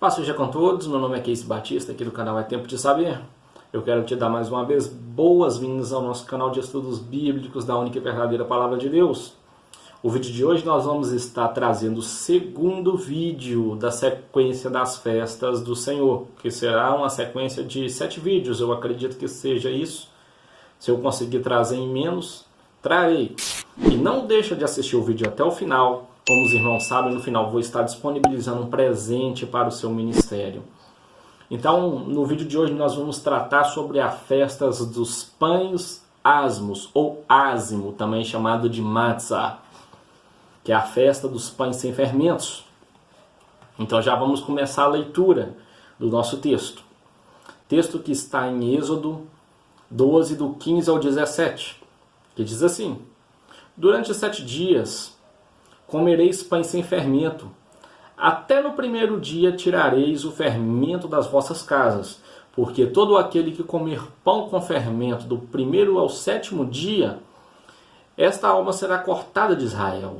Paz seja com todos, meu nome é Casey Batista, aqui do canal É Tempo de Saber. Eu quero te dar mais uma vez boas-vindas ao nosso canal de estudos bíblicos da única e verdadeira Palavra de Deus. O vídeo de hoje nós vamos estar trazendo o segundo vídeo da sequência das festas do Senhor, que será uma sequência de 7 vídeos, eu acredito que seja isso. Se eu conseguir trazer em menos, trarei. E não deixa de assistir o vídeo até o final. Como os irmãos sabem, no final vou estar disponibilizando um presente para o seu ministério. Então, no vídeo de hoje nós vamos tratar sobre as festas dos pães asmos, ou ázimo, também chamado de matzah, que é a festa dos pães sem fermentos. Então já vamos começar a leitura do nosso texto. Texto que está em Êxodo 12, do 15 ao 17, que diz assim: Durante 7 dias comereis pães sem fermento. Até no primeiro dia tirareis o fermento das vossas casas, porque todo aquele que comer pão com fermento do primeiro ao 7º dia, esta alma será cortada de Israel.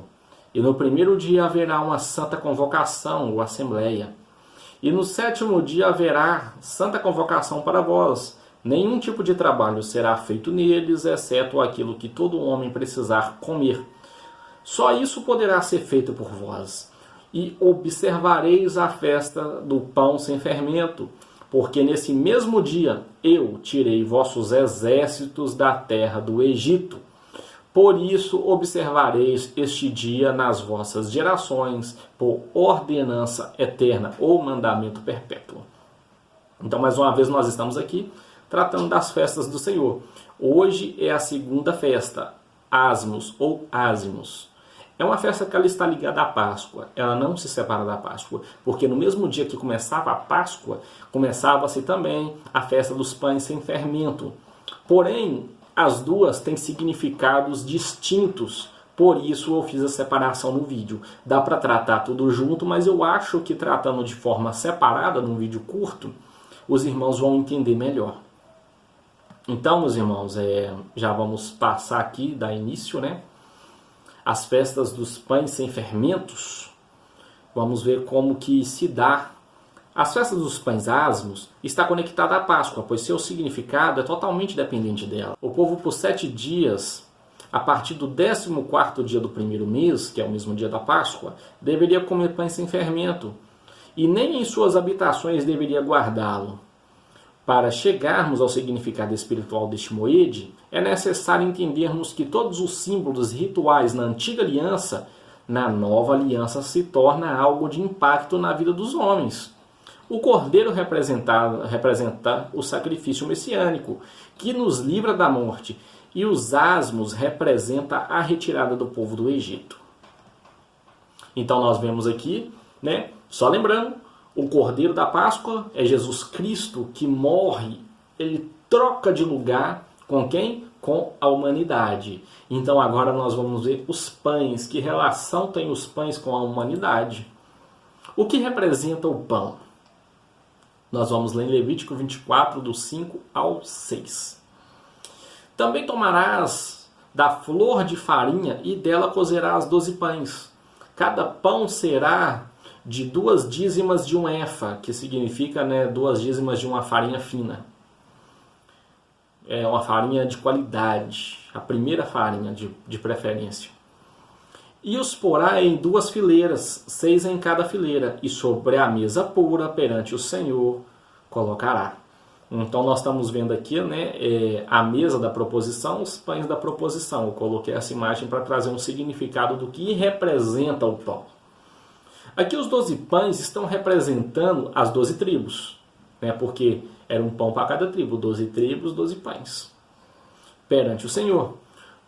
E no primeiro dia haverá uma santa convocação, ou assembleia. E no 7º dia haverá santa convocação para vós. Nenhum tipo de trabalho será feito neles, exceto aquilo que todo homem precisar comer. Só isso poderá ser feito por vós. E observareis a festa do pão sem fermento, porque nesse mesmo dia eu tirei vossos exércitos da terra do Egito. Por isso observareis este dia nas vossas gerações, por ordenança eterna ou mandamento perpétuo. Então, mais uma vez, nós estamos aqui tratando das festas do Senhor. Hoje é a segunda festa, Asmos ou Ázimos. É uma festa que ela está ligada à Páscoa, ela não se separa da Páscoa, porque no mesmo dia que começava a Páscoa, começava-se também a festa dos pães sem fermento. Porém, as duas têm significados distintos, por isso eu fiz a separação no vídeo. Dá para tratar tudo junto, mas eu acho que tratando de forma separada, num vídeo curto, os irmãos vão entender melhor. Então, meus irmãos, já vamos passar aqui, dar início, né? As festas dos pães sem fermentos. Vamos ver como que se dá. As festas dos pães asmos está conectada à Páscoa, pois seu significado é totalmente dependente dela. O povo por 7 dias, a partir do 14º dia do primeiro mês, que é o mesmo dia da Páscoa, deveria comer pães sem fermento, e nem em suas habitações deveria guardá-lo. Para chegarmos ao significado espiritual deste moede, é necessário entendermos que todos os símbolos rituais na antiga aliança, na nova aliança se torna algo de impacto na vida dos homens. O cordeiro representa o sacrifício messiânico, que nos livra da morte, e os asmos representa a retirada do povo do Egito. Então nós vemos aqui, né, só lembrando, o Cordeiro da Páscoa é Jesus Cristo que morre, ele troca de lugar com quem? Com a humanidade. Então agora nós vamos ver os pães, que relação tem os pães com a humanidade. O que representa o pão? Nós vamos ler em Levítico 24, do 5 ao 6. Também tomarás da flor de farinha e dela cozerás 12 pães. Cada pão será de 2 dízimas de um efa, que significa 2 dízimas de uma farinha fina. É uma farinha de qualidade, a primeira farinha de preferência. E os porá em 2 fileiras, 6 em cada fileira, e sobre a mesa pura perante o Senhor colocará. Então nós estamos vendo aqui, a mesa da proposição, os pães da proposição. Eu coloquei essa imagem para trazer um significado do que representa o pão. Aqui os 12 pães estão representando as 12 tribos, porque era um pão para cada tribo, 12 tribos, 12 pães. Perante o Senhor,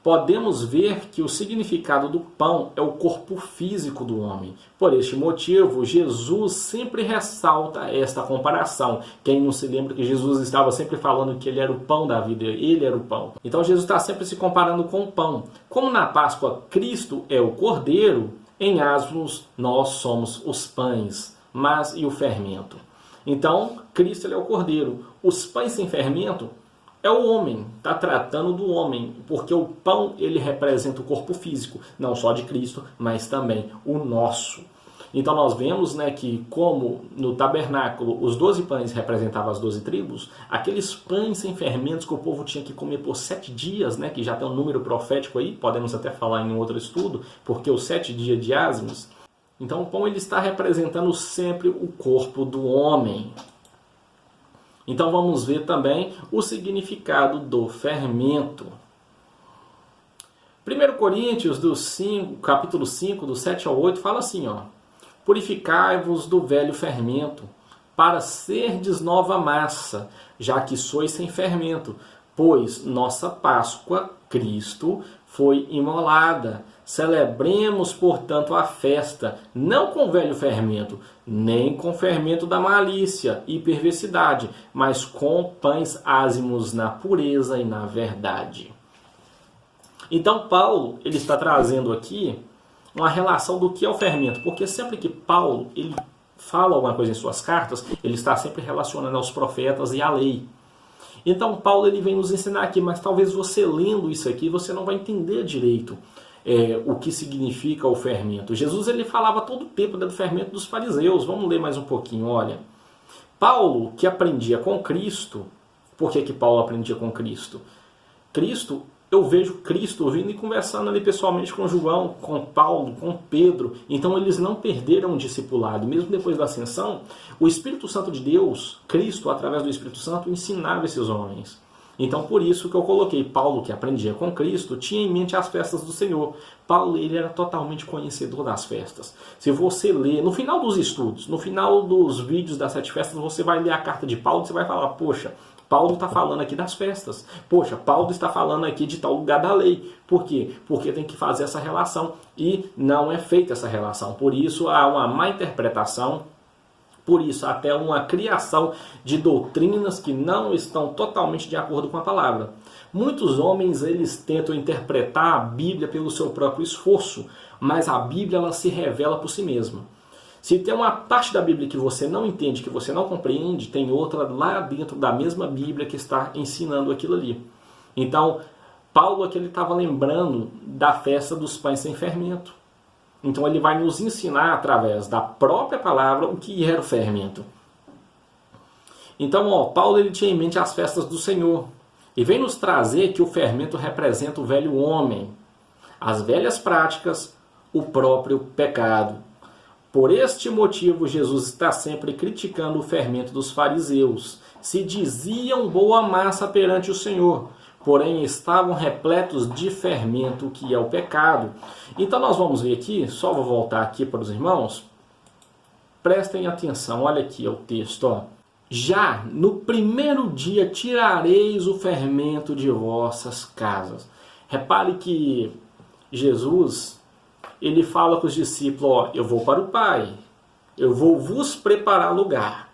podemos ver que o significado do pão é o corpo físico do homem. Por este motivo, Jesus sempre ressalta esta comparação. Quem não se lembra que Jesus estava sempre falando que ele era o pão da vida, ele era o pão. Então Jesus está sempre se comparando com o pão. Como na Páscoa Cristo é o cordeiro, em asmos nós somos os pães, mas e o fermento? Então, Cristo ele é o cordeiro. Os pães sem fermento é o homem, está tratando do homem, porque o pão ele representa o corpo físico, não só de Cristo, mas também o nosso. Então nós vemos, né, que como no tabernáculo os 12 pães representavam as 12 tribos, aqueles pães sem fermentos que o povo tinha que comer por 7 dias, né, que já tem um número profético aí, podemos até falar em um outro estudo, porque os 7 dias de Ázimos. Então o pão ele está representando sempre o corpo do homem. Então vamos ver também o significado do fermento. 1 Coríntios, capítulo 5, do 7 ao 8, fala assim, ó: purificai-vos do velho fermento, para serdes nova massa, já que sois sem fermento, pois nossa Páscoa, Cristo, foi imolada. Celebremos, portanto, a festa, não com velho fermento, nem com fermento da malícia e perversidade, mas com pães ázimos na pureza e na verdade. Então Paulo ele está trazendo aqui uma relação do que é o fermento, porque sempre que Paulo ele fala alguma coisa em suas cartas, ele está sempre relacionando aos profetas e à lei. Então Paulo ele vem nos ensinar aqui, mas talvez você lendo isso aqui, você não vai entender direito o que significa o fermento. Jesus ele falava todo o tempo do fermento dos fariseus. Vamos ler mais um pouquinho, olha. Paulo que aprendia com Cristo, por que Paulo aprendia com Cristo? Eu vejo Cristo vindo e conversando ali pessoalmente com João, com Paulo, com Pedro. Então eles não perderam o discipulado. Mesmo depois da ascensão, o Espírito Santo de Deus, Cristo, através do Espírito Santo, ensinava esses homens. Então por isso que eu coloquei Paulo, que aprendia com Cristo, tinha em mente as festas do Senhor. Paulo ele era totalmente conhecedor das festas. Se você ler, no final dos estudos, no final dos vídeos das 7 festas, você vai ler a carta de Paulo e você vai falar, poxa, Paulo está falando aqui das festas. Poxa, Paulo está falando aqui de tal lugar da lei. Por quê? Porque tem que fazer essa relação e não é feita essa relação. Por isso há uma má interpretação, por isso até uma criação de doutrinas que não estão totalmente de acordo com a palavra. Muitos homens eles tentam interpretar a Bíblia pelo seu próprio esforço, mas a Bíblia ela se revela por si mesma. Se tem uma parte da Bíblia que você não entende, que você não compreende, tem outra lá dentro da mesma Bíblia que está ensinando aquilo ali. Então, Paulo aqui ele estava lembrando da festa dos pães sem fermento. Então ele vai nos ensinar através da própria palavra o que era o fermento. Então, Paulo ele tinha em mente as festas do Senhor. E vem nos trazer que o fermento representa o velho homem, as velhas práticas, o próprio pecado. Por este motivo, Jesus está sempre criticando o fermento dos fariseus. Se diziam boa massa perante o Senhor, porém estavam repletos de fermento, que é o pecado. Então nós vamos ver aqui, só vou voltar aqui para os irmãos. Prestem atenção, olha aqui o texto. Ó. Já no primeiro dia tirareis o fermento de vossas casas. Repare que Jesus... ele fala com os discípulos, ó, eu vou para o Pai, eu vou vos preparar lugar.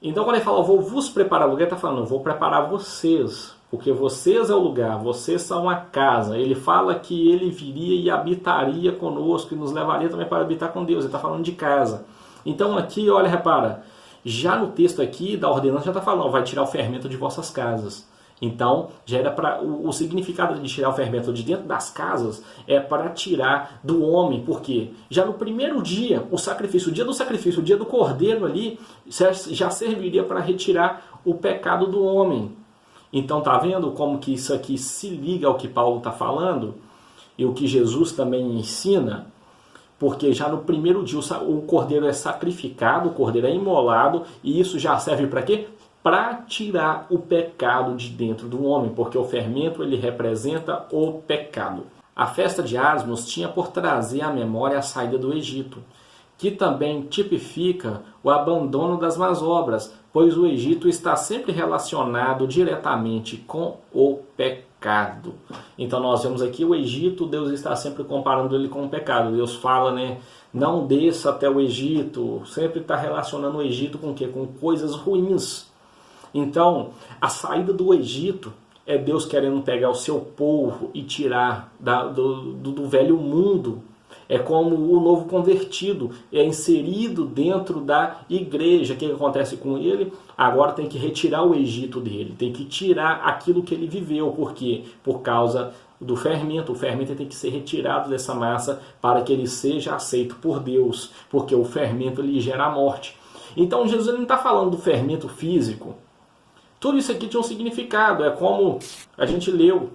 Então quando ele fala, eu vou vos preparar lugar, ele está falando, eu vou preparar vocês, porque vocês é o lugar, vocês são a casa. Ele fala que ele viria e habitaria conosco, e nos levaria também para habitar com Deus, ele está falando de casa. Então aqui, olha, repara, já no texto aqui da ordenança já está falando, vai tirar o fermento de vossas casas. Então, já era para o significado de tirar o fermento de dentro das casas é para tirar do homem, porque já no primeiro dia, o sacrifício, o dia do sacrifício, o dia do cordeiro ali, já serviria para retirar o pecado do homem. Então, tá vendo como que isso aqui se liga ao que Paulo está falando e o que Jesus também ensina? Porque já no primeiro dia o cordeiro é sacrificado, o cordeiro é imolado, e isso já serve para quê? Para tirar o pecado de dentro do homem, porque o fermento ele representa o pecado. A festa de Ázimos tinha por trazer à memória a saída do Egito, que também tipifica o abandono das más obras, pois o Egito está sempre relacionado diretamente com o pecado. Então nós vemos aqui o Egito, Deus está sempre comparando ele com o pecado. Deus fala, né? Não desça até o Egito, sempre está relacionando o Egito com o quê? Com coisas ruins. Então, a saída do Egito é Deus querendo pegar o seu povo e tirar do velho mundo. É como o novo convertido é inserido dentro da igreja. O que acontece com ele? Agora tem que retirar o Egito dele, tem que tirar aquilo que ele viveu. Por quê? Por causa do fermento. O fermento tem que ser retirado dessa massa para que ele seja aceito por Deus, porque o fermento ele gera a morte. Então Jesus ele não está falando do fermento físico. Tudo isso aqui tinha um significado. É como a gente leu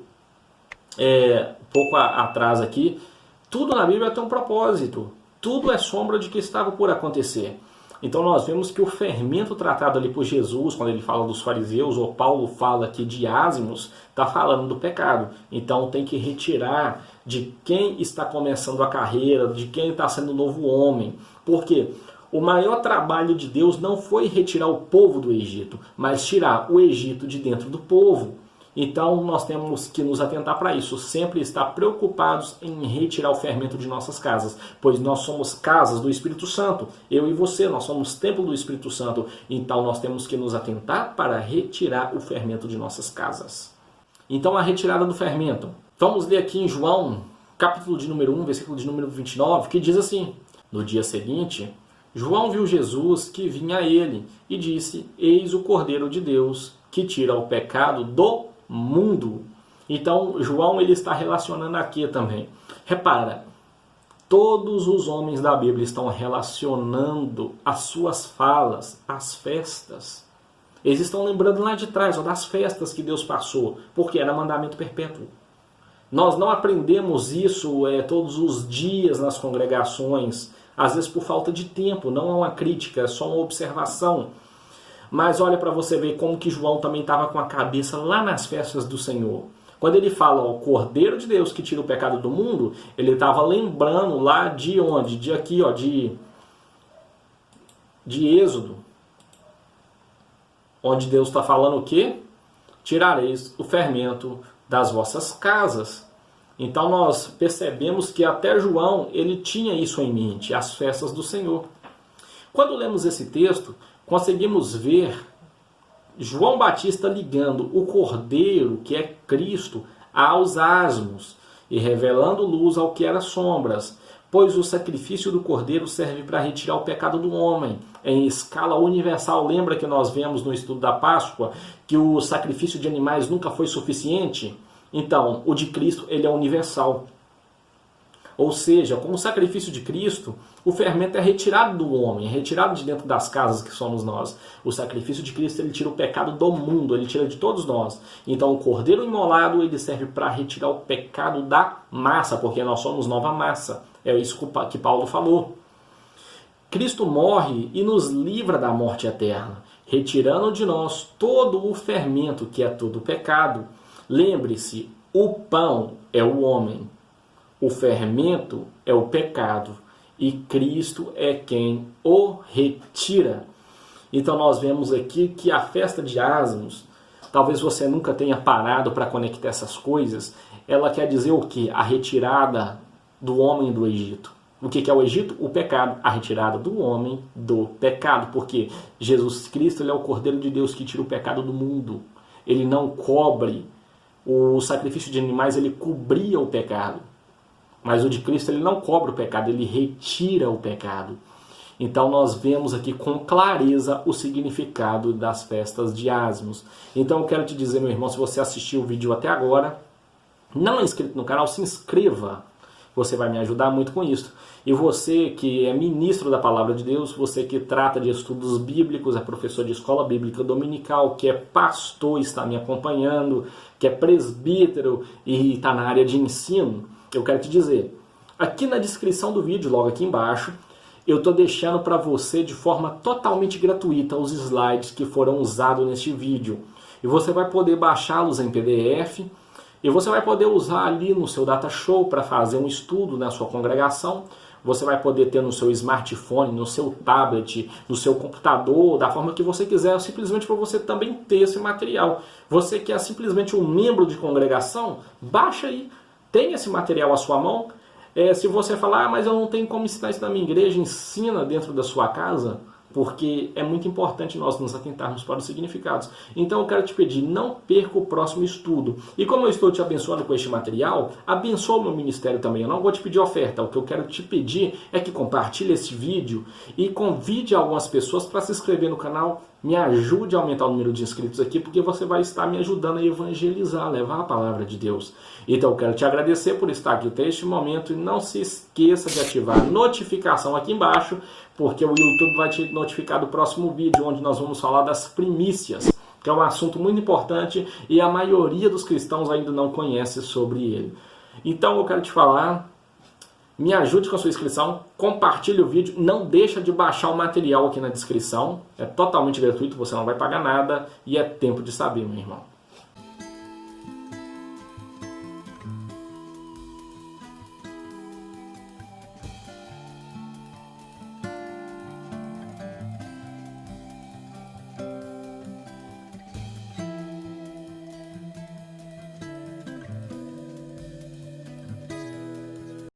pouco atrás aqui. Tudo na Bíblia tem um propósito. Tudo é sombra de que estava por acontecer. Então nós vemos que o fermento tratado ali por Jesus, quando ele fala dos fariseus, ou Paulo fala aqui de ázimos, está falando do pecado. Então tem que retirar de quem está começando a carreira, de quem está sendo o novo homem. Por quê? O maior trabalho de Deus não foi retirar o povo do Egito, mas tirar o Egito de dentro do povo. Então nós temos que nos atentar para isso, sempre estar preocupados em retirar o fermento de nossas casas, pois nós somos casas do Espírito Santo, eu e você, nós somos templo do Espírito Santo, então nós temos que nos atentar para retirar o fermento de nossas casas. Então a retirada do fermento, vamos ler aqui em João, capítulo de número 1, versículo de número 29, que diz assim: no dia seguinte, João viu Jesus que vinha a ele e disse: eis o Cordeiro de Deus que tira o pecado do mundo. Então João ele está relacionando aqui também. Repara, todos os homens da Bíblia estão relacionando as suas falas às festas. Eles estão lembrando lá de trás das festas que Deus passou, porque era mandamento perpétuo. Nós não aprendemos isso todos os dias nas congregações, às vezes por falta de tempo, não é uma crítica, é só uma observação. Mas olha para você ver como que João também estava com a cabeça lá nas festas do Senhor. Quando ele fala o Cordeiro de Deus que tira o pecado do mundo, ele estava lembrando lá de onde? De aqui, de Êxodo. Onde Deus está falando o quê? Tirareis o fermento das vossas casas. Então nós percebemos que até João ele tinha isso em mente, as festas do Senhor. Quando lemos esse texto, conseguimos ver João Batista ligando o Cordeiro, que é Cristo, aos asmos e revelando luz ao que era sombras, pois o sacrifício do Cordeiro serve para retirar o pecado do homem. Em escala universal, lembra que nós vemos no estudo da Páscoa que o sacrifício de animais nunca foi suficiente? Então, o de Cristo ele é universal. Ou seja, com o sacrifício de Cristo, o fermento é retirado do homem, é retirado de dentro das casas que somos nós. O sacrifício de Cristo ele tira o pecado do mundo, ele tira de todos nós. Então o cordeiro imolado ele serve para retirar o pecado da massa, porque nós somos nova massa. É isso que Paulo falou. Cristo morre e nos livra da morte eterna, retirando de nós todo o fermento que é todo o pecado. Lembre-se, o pão é o homem. O fermento é o pecado e Cristo é quem o retira. Então nós vemos aqui que a festa de ázimos, talvez você nunca tenha parado para conectar essas coisas, ela quer dizer o quê? A retirada do homem do Egito. O que é o Egito? O pecado. A retirada do homem do pecado. Porque Jesus Cristo ele é o Cordeiro de Deus que tira o pecado do mundo. Ele não cobre. O sacrifício de animais ele cobria o pecado. Mas o de Cristo ele não cobre o pecado, ele retira o pecado. Então nós vemos aqui com clareza o significado das festas de ázimos. Então eu quero te dizer, meu irmão, se você assistiu o vídeo até agora, não é inscrito no canal, se inscreva. Você vai me ajudar muito com isso. E você que é ministro da Palavra de Deus, você que trata de estudos bíblicos, é professor de escola bíblica dominical, que é pastor, está me acompanhando, que é presbítero e está na área de ensino, eu quero te dizer, aqui na descrição do vídeo, logo aqui embaixo, eu estou deixando para você de forma totalmente gratuita os slides que foram usados neste vídeo. E você vai poder baixá-los em PDF e você vai poder usar ali no seu Data Show para fazer um estudo na sua congregação. Você vai poder ter no seu smartphone, no seu tablet, no seu computador, da forma que você quiser, simplesmente para você também ter esse material. Você que é simplesmente um membro de congregação, baixa aí. Tem esse material à sua mão. Se você falar, mas eu não tenho como ensinar isso na minha igreja, ensina dentro da sua casa, porque é muito importante nós nos atentarmos para os significados. Então eu quero te pedir, não perca o próximo estudo. E como eu estou te abençoando com este material, abençoa o meu ministério também. Eu não vou te pedir oferta, o que eu quero te pedir é que compartilhe esse vídeo e convide algumas pessoas para se inscrever no canal, Me ajude a aumentar o número de inscritos aqui, porque você vai estar me ajudando a evangelizar, a levar a palavra de Deus. Então eu quero te agradecer por estar aqui até este momento e não se esqueça de ativar a notificação aqui embaixo, porque o YouTube vai te notificar do próximo vídeo, onde nós vamos falar das primícias, que é um assunto muito importante e a maioria dos cristãos ainda não conhece sobre ele. Então eu quero te falar, me ajude com a sua inscrição, compartilhe o vídeo, não deixa de baixar o material aqui na descrição, é totalmente gratuito, você não vai pagar nada e é tempo de saber, meu irmão.